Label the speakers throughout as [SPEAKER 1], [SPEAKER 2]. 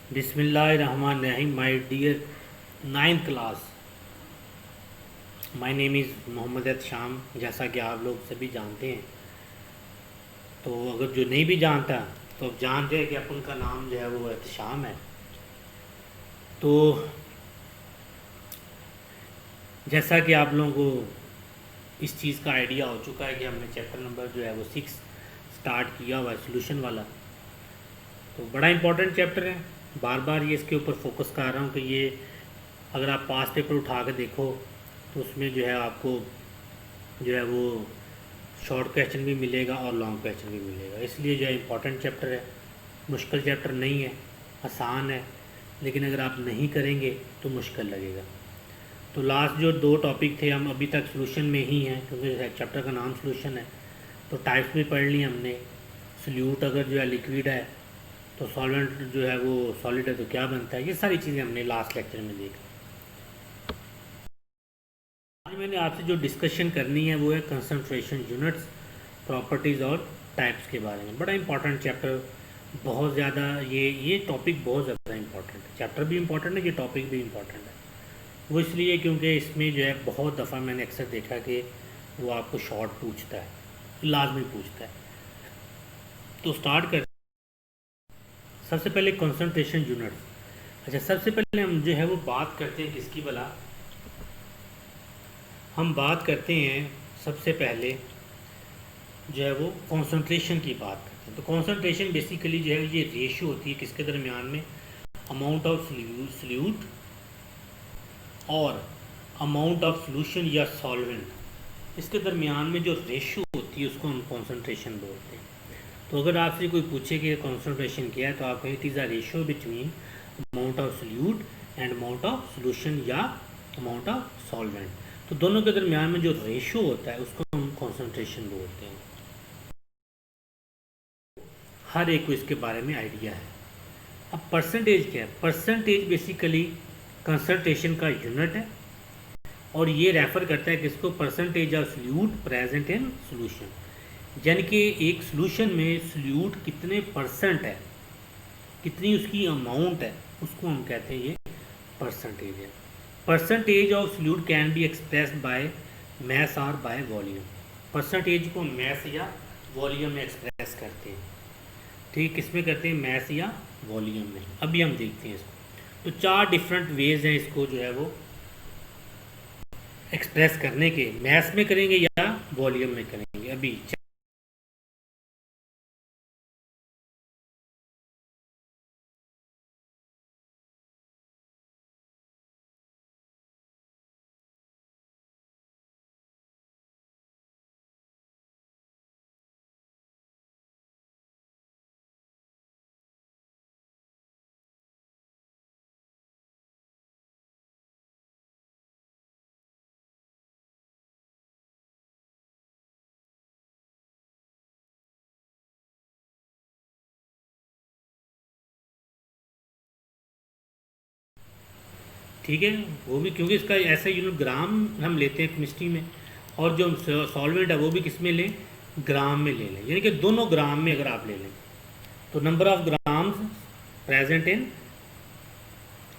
[SPEAKER 1] बिस्मिल्लाहिर्रहमानिर्रहीम। My dear ninth class, my name is Mohammad Ehtesham. जैसा कि आप लोग सभी जानते हैं, तो अगर जो नहीं भी जानता तो अब जान जाए कि अपन का नाम जो है वो एहतशाम है। तो जैसा कि आप लोगों को इस चीज़ का आइडिया हो चुका है कि हमने चैप्टर नंबर जो है वो 6 स्टार्ट किया हुआ है, सोल्यूशन वाला। तो बड़ा इंपॉर्टेंट चैप्टर है, बार बार ये इसके ऊपर फोकस कर रहा हूँ कि ये अगर आप पास पेपर उठा के देखो तो उसमें जो है आपको जो है वो शॉर्ट क्वेश्चन भी मिलेगा और लॉन्ग क्वेश्चन भी मिलेगा। इसलिए जो है इम्पॉर्टेंट चैप्टर है, मुश्किल चैप्टर नहीं है, आसान है। लेकिन अगर आप नहीं करेंगे तो मुश्किल लगेगा। तो लास्ट जो 2 टॉपिक थे, हम अभी तक सोल्यूशन में ही हैं क्योंकि चैप्टर का नाम सोल्यूशन है। तो टाइप्स भी पढ़ लिए हमने। सोल्यूट अगर जो है लिक्विड है तो सॉल्वेंट जो है वो सॉलिड है तो क्या बनता है, ये सारी चीज़ें हमने लास्ट लेक्चर में देखी। आज मैंने आपसे जो डिस्कशन करनी है वो है कंसंट्रेशन यूनिट्स, प्रॉपर्टीज़ और टाइप्स के बारे में। बड़ा इंपॉर्टेंट चैप्टर, बहुत ज़्यादा ये टॉपिक बहुत ज़्यादा इंपॉर्टेंट है। चैप्टर भी इंपॉर्टेंट है, ये टॉपिक भी इंपॉर्टेंट है। वो इसलिए क्योंकि इसमें जो है बहुत दफ़ा मैंने अक्सर देखा कि वो आपको शॉर्ट पूछता है, लाजमी पूछता है। तो स्टार्ट कर, सबसे पहले कंसंट्रेशन यूनिट्स। अच्छा, सबसे पहले हम जो है वो बात करते हैं किसकी भला, हम बात करते हैं सबसे पहले जो है वो कंसंट्रेशन की बात करते हैं। तो कंसंट्रेशन बेसिकली जो है ये रेशियो होती है किसके दरमियान में, अमाउंट ऑफ सल्यूट और अमाउंट ऑफ सोल्यूशन या सॉल्वेंट, इसके दरमियान में जो रेशियो होती है उसको हम कंसंट्रेशन बोलते हैं। तो अगर आपसे कोई पूछे कि कंसंट्रेशन क्या है तो आप कहें it is a ratio between amount of solute and amount of solution या अमाउंट ऑफ सॉल्वेंट। तो दोनों के दरमियान में जो रेशियो होता है उसको हम कंसंट्रेशन बोलते हैं। हर एक को इसके बारे में आइडिया है। अब परसेंटेज क्या है? परसेंटेज बेसिकली कंसंट्रेशन का यूनिट है और ये रेफर करता है किसको, percentage of solute present in solution. यानी कि एक सोल्यूशन में सल्यूट कितने परसेंट है, कितनी उसकी अमाउंट है, उसको हम कहते हैं ये परसेंटेज है। Percentage of solute can be expressed by mass और बाय वॉल्यूम। परसेंटेज को मैस या वॉल्यूम में एक्सप्रेस करते हैं। ठीक, किस में करते हैं, मैस या वॉल्यूम में। अभी हम देखते हैं इसको। तो 4 डिफरेंट वेज हैं इसको जो है वो एक्सप्रेस करने के। मैस में करेंगे या वॉल्यूम में करेंगे। अभी ठीक है, वो भी क्योंकि इसका ऐसा यूनिट ग्राम हम लेते हैं केमिस्ट्री में, और जो सॉल्वेंट है वो भी किस में लें, ग्राम में ले लें। यानी कि दोनों ग्राम में अगर आप ले लें तो number of grams present in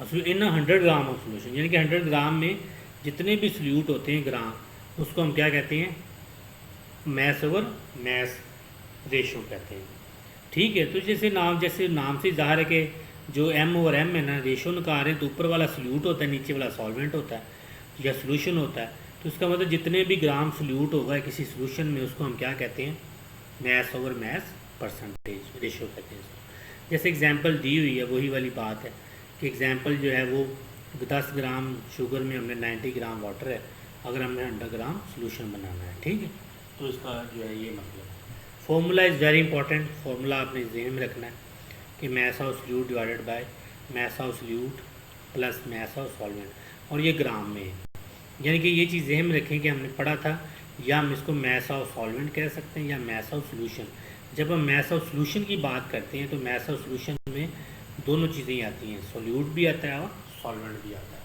[SPEAKER 1] 100 gram of solution, यानी कि 100 ग्राम में जितने भी सल्यूट होते हैं ग्राम, उसको हम क्या कहते हैं, मैस ओवर मैस रेशो कहते हैं। ठीक है, तो जैसे नाम से ज़ाहिर है कि जो एम ओवर एम है ना, रेशो निकाल रहे हैं, तो ऊपर वाला सल्यूट होता है, नीचे वाला सॉल्वेंट होता है या सोल्यूशन होता है। तो इसका मतलब जितने भी ग्राम सल्यूट होगा किसी सोल्यूशन में, उसको हम क्या कहते हैं, mass over mass percentage ratio कहते हैं इसको। जैसे एग्जांपल दी हुई है वही वाली बात है कि एग्जांपल जो है वो 10 ग्राम शुगर में हमने 90 ग्राम वाटर है, अगर हमने 100 ग्राम सोल्यूशन बनाना है। ठीक है, तो इसका जो है ये मतलब formula is very important. Formula आपने जहन में रखना है कि mass of solute divided by mass of solute plus mass of solvent, और ये ग्राम में है। यानी कि ये चीज़ जहन में रखें कि हमने पढ़ा था, या हम इसको मैस ऑफ सॉल्वेंट कह सकते हैं या मैस ऑफ सॉल्यूशन। जब हम मैस ऑफ सॉल्यूशन की बात करते हैं तो मैस ऑफ सॉल्यूशन में दोनों चीज़ें आती हैं, सॉल्यूट भी आता है और सॉल्वेंट भी आता है।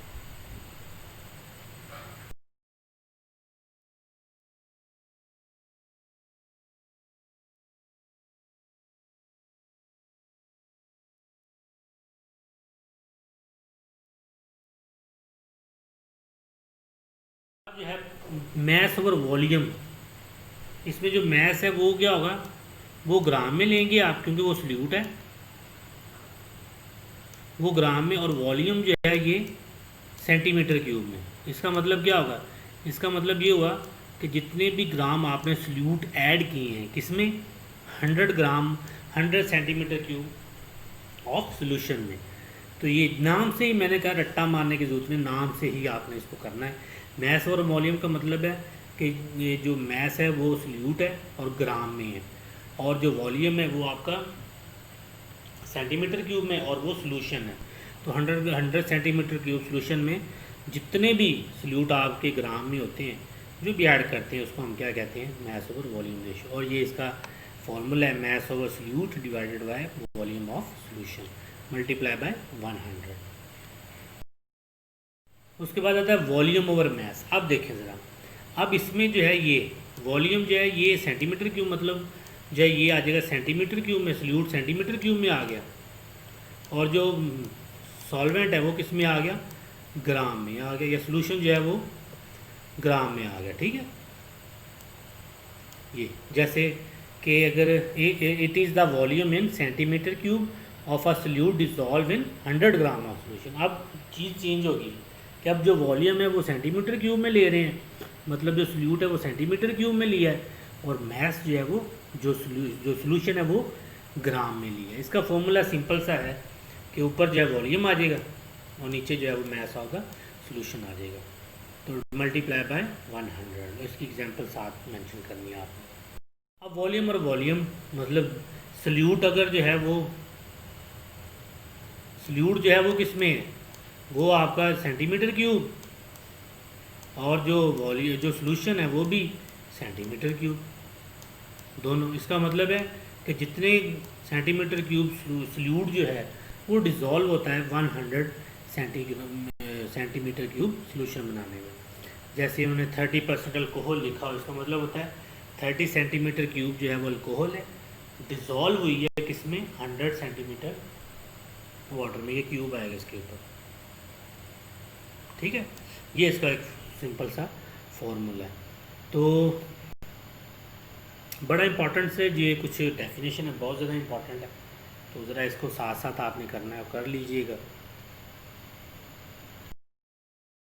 [SPEAKER 1] जो है मैस ओवर वॉल्यूम, इसमें जो मैस है वो क्या होगा, वो ग्राम में लेंगे आप क्योंकि वो सल्यूट है, वो ग्राम में, और वॉल्यूम जो है ये सेंटीमीटर क्यूब में। इसका मतलब क्या होगा, इसका मतलब ये हुआ कि जितने भी ग्राम आपने सल्यूट ऐड किए हैं किसमें, 100 ग्राम 100 सेंटीमीटर क्यूब ऑफ सोल्यूशन में। तो ये नाम से ही मैंने कहा, रट्टा मारने की जरूरत नहीं, नाम से ही आपने इसको करना है। मैस और वॉल्यूम का मतलब है कि ये जो मैस है वो सल्यूट है और ग्राम में है, और जो वॉल्यूम है वो आपका सेंटीमीटर क्यूब में और वो सोल्यूशन है। तो 100 सेंटीमीटर क्यूब सोल्यूशन में जितने भी सल्यूट आपके ग्राम में होते हैं जो भी ऐड करते हैं उसको हम क्या कहते हैं, मैस ओवर वॉल्यूम रेशियो। और ये इसका फॉर्मूला है, mass over solute divided by volume of solution multiply by 100। उसके बाद आता है वॉल्यूम ओवर मैस। अब देखें ज़रा, अब इसमें जो है ये वॉल्यूम जो है ये सेंटीमीटर क्यूब, मतलब जो है ये आ जाएगा सेंटीमीटर क्यूब में, सल्यूट सेंटीमीटर क्यूब में आ गया, और जो सॉल्वेंट है वो किस में आ गया, ग्राम में आ गया, या सोल्यूशन जो है वो ग्राम में आ गया। ठीक है, ये जैसे कि अगर it is the volume in centimetre cube of a solute dissolve in 100 gram of solution. अब चीज़ चेंज होगी कि अब जो वॉल्यूम है वो सेंटीमीटर क्यूब में ले रहे हैं, मतलब जो सल्यूट है वो सेंटीमीटर क्यूब में लिया है, और मैस जो है वो जो सोल्यूशन है वो ग्राम में लिया है। इसका फॉर्मूला सिंपल सा है कि ऊपर जो है वॉल्यूम आ जाएगा और नीचे जो है वो मैस होगा, सोल्यूशन आ जाएगा। तो मल्टीप्लाई बाय 100, इसकी एग्जांपल साथ मेंशन करनी है आपने। अब वॉल्यूम और वॉल्यूम मतलब सल्यूट अगर जो है वो सल्यूट जो है वो किस में है, वो आपका सेंटीमीटर क्यूब, और जो वॉल्यूम जो सोल्यूशन है वो भी सेंटीमीटर क्यूब दोनों। इसका मतलब है कि जितने सेंटीमीटर क्यूब सल्यूट जो है वो डिज़ोल्व होता है 100 सेंटीमीटर क्यूब सोल्यूशन बनाने में। जैसे उन्होंने 30% अल्कोहल लिखा हो, इसका मतलब होता है 30 सेंटीमीटर क्यूब जो है वो अल्कोहल है, डिज़ोल्व हुई है किसमें, 100 सेंटीमीटर वाटर में, ये क्यूब आएगा इसके ऊपर। ठीक है, ये इसका एक सिंपल सा फॉर्मूला है। तो बड़ा इंपॉर्टेंट से ये कुछ डेफिनेशन है, बहुत ज़्यादा इंपॉर्टेंट है, तो ज़रा इसको साथ साथ आपने करना है और कर लीजिएगा।